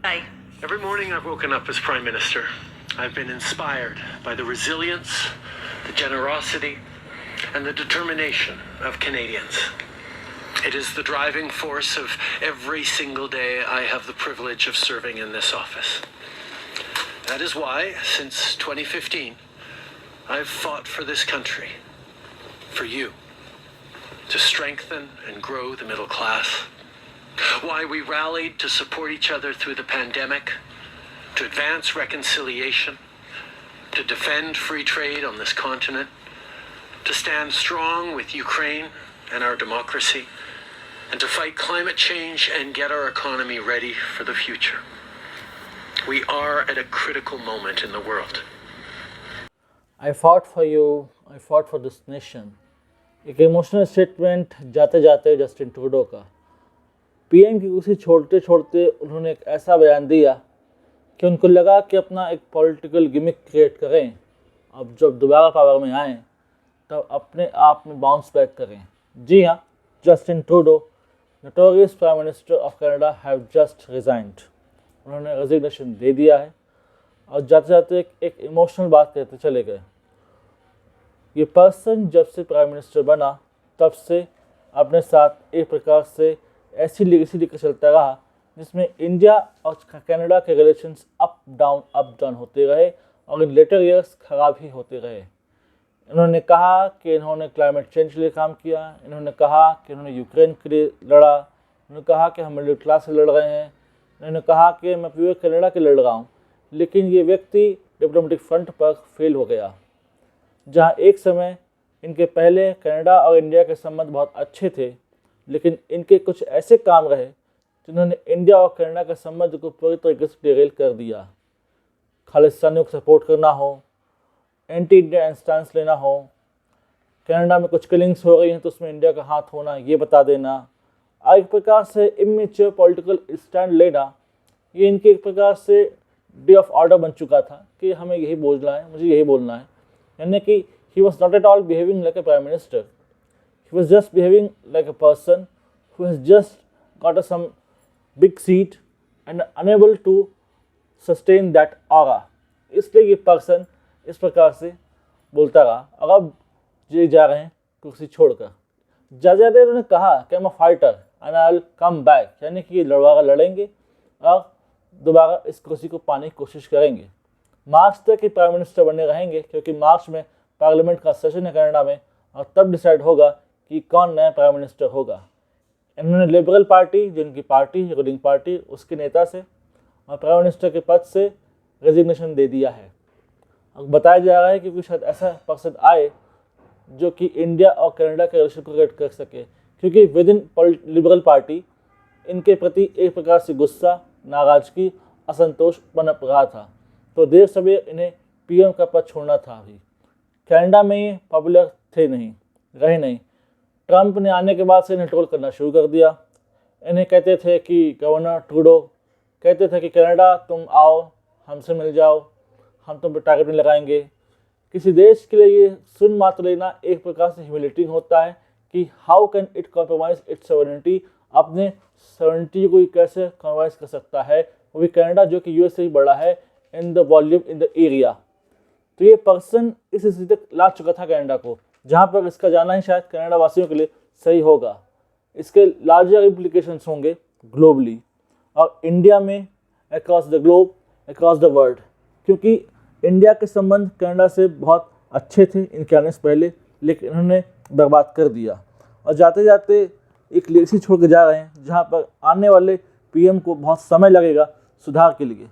Bye. Every morning I've woken up as Prime Minister. I've been inspired by the resilience, the generosity, and the determination of Canadians. It is the driving force of every single day I have the privilege of serving in this office. That is why, since 2015, I've fought for this country, for you, to strengthen and grow the middle class. Why we rallied to support each other through the pandemic, to advance reconciliation, to defend free trade on this continent, to stand strong with Ukraine and our democracy, and to fight climate change and get our economy ready for the future. We are at a critical moment in the world. I fought for you, I fought for this nation. एक emotional statement जाते जाते Justin Trudeau का। PM की कुर्सी छोड़ते छोड़ते उन्होंने एक ऐसा बयान दिया कि उनको लगा कि अपना एक पॉलिटिकल गिमिक क्रिएट करें, अब जब दोबारा पावर में आएँ तब अपने आप में बाउंस बैक करें। जी हाँ, Justin Trudeau, notorious prime minister of Canada, have just resigned. उन्होंने रेजिग्नेशन दे दिया है और जाते जाते एक इमोशनल बात कहते चले गए। ये पर्सन जब से प्राइम मिनिस्टर बना तब से अपने साथ एक प्रकार से ऐसी लीगेसी लेकर चलता रहा जिसमें इंडिया और कनाडा के रिलेशंस अप डाउन होते रहे और इन लेटर ईयर्स ख़राब ही होते रहे। इन्होंने कहा कि इन्होंने क्लाइमेट चेंज के लिए काम किया, इन्होंने कहा कि इन्होंने यूक्रेन के लिए लड़ा, इन्होंने कहा कि हम मिडिल क्लास से लड़ रहे हैं, इन्होंने कहा कि मैं पूरे कनाडा के लड़ रहा हूँ। लेकिन ये व्यक्ति डिप्लोमेटिक फ्रंट पर फेल हो गया। जहाँ एक समय इनके पहले कनाडा और इंडिया के संबंध बहुत अच्छे थे, लेकिन इनके कुछ ऐसे काम रहे जिन्होंने इंडिया और कनाडा के संबंध को पूरी तरीके से डिरेल कर दिया। खालिस्तानियों को सपोर्ट करना हो, एंटी इंडिया स्टैंस लेना हो, कनाडा में कुछ किलिंग्स हो रही हैं तो उसमें इंडिया का हाथ होना ये बता देना, और एक प्रकार से इमेच्योर पॉलिटिकल स्टैंड लेना, ये इनके एक प्रकार से डे ऑफ ऑर्डर बन चुका था कि हमें यही बोलना है, मुझे यही बोलना है। यानी कि he was not at all behaving like a prime minister, he was just behaving like a person who has just got a some big seat and unable to sustain that aura. इसलिए ये person इस प्रकार से बोलता रहा और अब ये जा रहे हैं कुर्सी छोड़कर। ज़्यादा उन्होंने कहा कि I am a fighter and I will come back, यानी कि ये लड़ेंगे और दोबारा इस कुर्सी को पाने की कोशिश करेंगे। मार्च तक ही प्राइम मिनिस्टर बने रहेंगे क्योंकि मार्च में पार्लियामेंट का सेशन है कनाडा में और तब डिसाइड होगा कि कौन नया प्राइम मिनिस्टर होगा। इन्होंने लिबरल पार्टी, जिनकी पार्टी रूलिंग पार्टी, उसके नेता से और प्राइम मिनिस्टर के पद से रेजिग्नेशन दे दिया है। अब बताया जा रहा है कि कोई शायद ऐसा पर्सन आए जो कि इंडिया और कनाडा के रिलेशन को क्रिएट कर सके, क्योंकि विद इन लिबरल पार्टी इनके प्रति एक प्रकार से गुस्सा, नाराजगी, असंतोष पनप रहा था। तो देर सवेर इन्हें पीएम का पद छोड़ना था। अभी कनाडा में ये पॉपुलर रहे नहीं। ट्रंप ने आने के बाद से इन्हें ट्रोल करना शुरू कर दिया। इन्हें कहते थे कि गवर्नर ट्रूडो कहते थे कि कनाडा तुम आओ, हमसे मिल जाओ, हम तुम पर टारगेट नहीं लगाएंगे। किसी देश के लिए ये सुन मात्र लेना एक प्रकार से ह्यूमिलेटिंग होता है कि how can it compromise it's sovereignty, अपने सॉवरेनिटी को कैसे कॉम्प्रोमाइज कर सकता है, वो भी कनाडा जो कि यूएस से ही बड़ा है in the volume in the area. तो ये पर्सन इस स्थिति तक ला चुका था कनाडा को, जहाँ पर इसका जाना ही शायद कनाडा वासियों के लिए सही होगा। इसके लार्जर इम्प्लीकेशंस होंगे ग्लोबली और इंडिया में, across the globe, across the world, क्योंकि इंडिया के संबंध कनाडा से बहुत अच्छे थे इनके आने से पहले, लेकिन इन्होंने बर्बाद कर दिया और जाते जाते एक लेगेसी छोड़ के जा रहे हैं जहाँ पर आने वाले पीएम को बहुत समय लगेगा सुधार के लिए।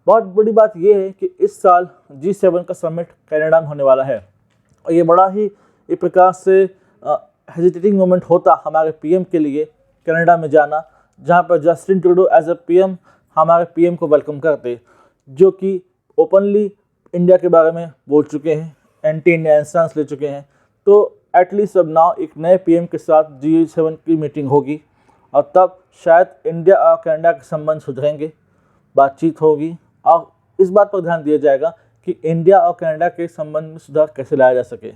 बहुत बड़ी बात यह है कि इस साल G7 का समिट कनाडा में होने वाला है और ये बड़ा ही एक प्रकार से हेजिटेटिंग मोमेंट होता हमारे पीएम के लिए कनाडा में जाना, जहाँ पर Justin Trudeau as a PM हमारे पीएम को वेलकम करते, जो कि ओपनली इंडिया के बारे में बोल चुके हैं, एंटी इंडिया स्टैंस ले चुके हैं। तो एटलीस्ट अब नाउ एक नए पीएम के साथ G7 की मीटिंग होगी और तब शायद इंडिया और कनाडा के संबंध सुधरेंगे, बातचीत होगी और इस बात पर ध्यान दिया जाएगा कि इंडिया और कनाडा के संबंध में सुधार कैसे लाया जा सके।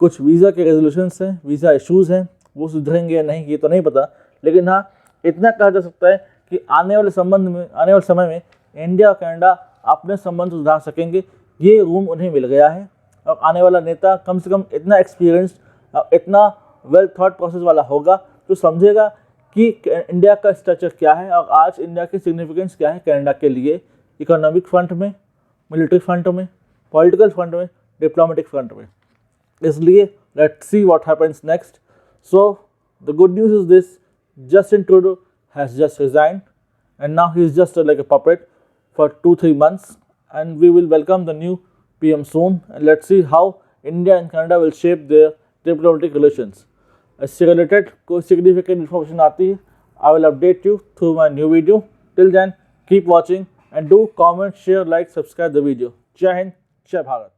कुछ वीज़ा के रेजोल्यूशंस हैं, वीज़ा इश्यूज़ हैं, वो सुधरेंगे या नहीं ये तो नहीं पता, लेकिन हाँ इतना कहा जा सकता है कि आने वाले समय में इंडिया और कनाडा अपने संबंध सुधार सकेंगे, ये रूम उन्हें मिल गया है। और आने वाला नेता कम से कम इतना एक्सपीरियंस्ड और इतना वेल थॉट प्रोसेस वाला होगा तो समझेगा कि इंडिया का स्ट्रक्चर क्या है और आज इंडिया की सिग्निफिकेंस क्या है कनाडा के लिए, इकोनॉमिक फ्रंट में, मिलिट्री फ्रंट में, पॉलिटिकल फ्रंट में, डिप्लोमेटिक फ्रंट में। इसलिए let's see what happens next. So the good news is this, Justin Trudeau has just resigned and now he is just like a puppet for 2-3 months, and we will welcome the new PM soon, and let's see how India and Canada will shape their diplomatic relations. इससे related कोई significant information आती है, I will update you through my new video. Till then, keep watching and do comment, share, like, subscribe the video. जय हिंद, जय भारत।